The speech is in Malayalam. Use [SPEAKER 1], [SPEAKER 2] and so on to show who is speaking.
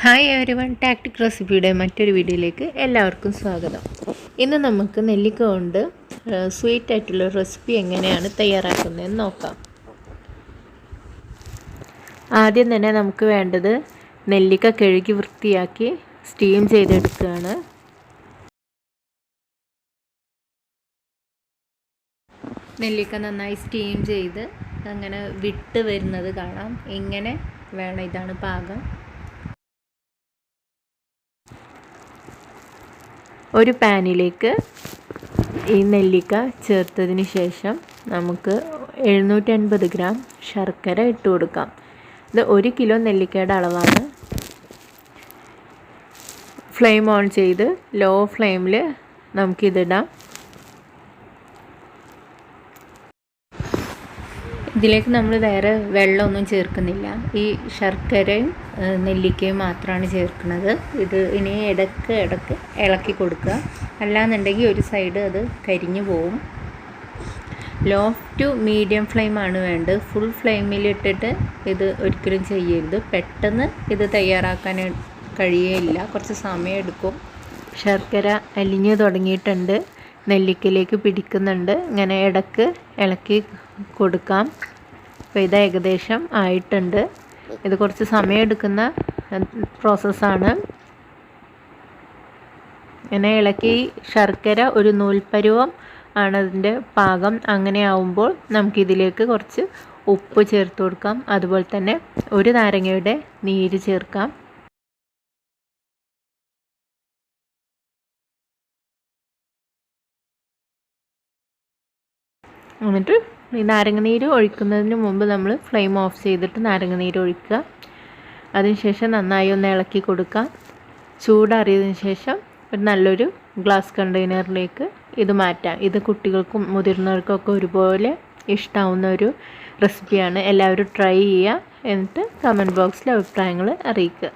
[SPEAKER 1] ഹായ് എവരി വൺ, ടാക്ടിക് റെസിപ്പിയുടെ മറ്റൊരു വീഡിയോയിലേക്ക് എല്ലാവർക്കും സ്വാഗതം. ഇന്ന് നമുക്ക് നെല്ലിക്ക കൊണ്ട് സ്വീറ്റ് ആയിട്ടുള്ള റെസിപ്പി എങ്ങനെയാണ് തയ്യാറാക്കുന്നതെന്ന് നോക്കാം. ആദ്യം തന്നെ നമുക്ക് വേണ്ടത് നെല്ലിക്ക കഴുകി വൃത്തിയാക്കി സ്റ്റീം ചെയ്തെടുക്കുകയാണ്. നെല്ലിക്ക നന്നായി സ്റ്റീം ചെയ്ത് അങ്ങനെ വിട്ട് വരുന്നത് കാണാം. ഇങ്ങനെ വേണം, ഇതാണ് പാകം. ഒരു പാനിലേക്ക് ഈ നെല്ലിക്ക ചേർത്തതിന് ശേഷം നമുക്ക് 750 ഗ്രാം ശർക്കര ഇട്ട് കൊടുക്കാം. ഇത് 1 കിലോ നെല്ലിക്കയുടെ അളവാണ്. ഫ്ലെയിം ഓൺ ചെയ്ത് ലോ ഫ്ലെയിമിൽ നമുക്കിതിടാം. ഇതിലേക്ക് നമ്മൾ വേറെ വെള്ളമൊന്നും ചേർക്കുന്നില്ല. ഈ ശർക്കരയും നെല്ലിക്കയും മാത്രമാണ് ചേർക്കുന്നത്. ഇത് ഇനി ഇടയ്ക്ക് ഇളക്കി കൊടുക്കുക, അല്ലാന്നുണ്ടെങ്കിൽ ഒരു സൈഡ് അത് കരിഞ്ഞു പോവും. ലോ ടു മീഡിയം ഫ്ലെയിമാണ് വേണ്ടത്. ഫുൾ ഫ്ലെയിമിലിട്ടിട്ട് ഇത് ഒരിക്കലും ചെയ്യരുത്. പെട്ടെന്ന് ഇത് തയ്യാറാക്കാൻ കഴിയില്ല, കുറച്ച് സമയം എടുക്കും. ശർക്കര അലിഞ്ഞു തുടങ്ങിയിട്ടുണ്ട്, നെല്ലിക്കയിലേക്ക് പിടിക്കുന്നുണ്ട്. ഇങ്ങനെ ഇടയ്ക്ക് ഇളക്കി കൊടുക്കാം. അപ്പോൾ ഇത് ഏകദേശം ആയിട്ടുണ്ട്. ഇത് കുറച്ച് സമയം എടുക്കുന്ന പ്രോസസ്സാണ്. ഇങ്ങനെ ഇളക്കി ശർക്കര ഒരു നൂൽപ്പരുവം ആണ് അതിൻ്റെ പാകം. അങ്ങനെ ആവുമ്പോൾ നമുക്കിതിലേക്ക് കുറച്ച് ഉപ്പ് ചേർത്ത് കൊടുക്കാം. അതുപോലെ തന്നെ ഒരു നാരങ്ങയുടെ നീര് ചേർക്കാം. എന്നിട്ട് ഈ നാരങ്ങനീര് ഒഴിക്കുന്നതിന് മുമ്പ് നമ്മൾ ഫ്ലെയിം ഓഫ് ചെയ്തിട്ട് നാരങ്ങനീര് ഒഴിക്കുക. അതിനുശേഷം നന്നായി ഒന്ന് ഇളക്കി കൊടുക്കുക. ചൂടാറിയതിന് ശേഷം ഒരു നല്ലൊരു ഗ്ലാസ് കണ്ടെയ്നറിലേക്ക് ഇത് മാറ്റാം. ഇത് കുട്ടികൾക്കും മുതിർന്നവർക്കൊക്കെ ഒരുപോലെ ഇഷ്ടമാവുന്ന ഒരു റെസിപ്പിയാണ്. എല്ലാവരും ട്രൈ ചെയ്യുക. എന്നിട്ട് കമൻറ്റ് ബോക്സിൽ അഭിപ്രായങ്ങൾ അറിയിക്കുക.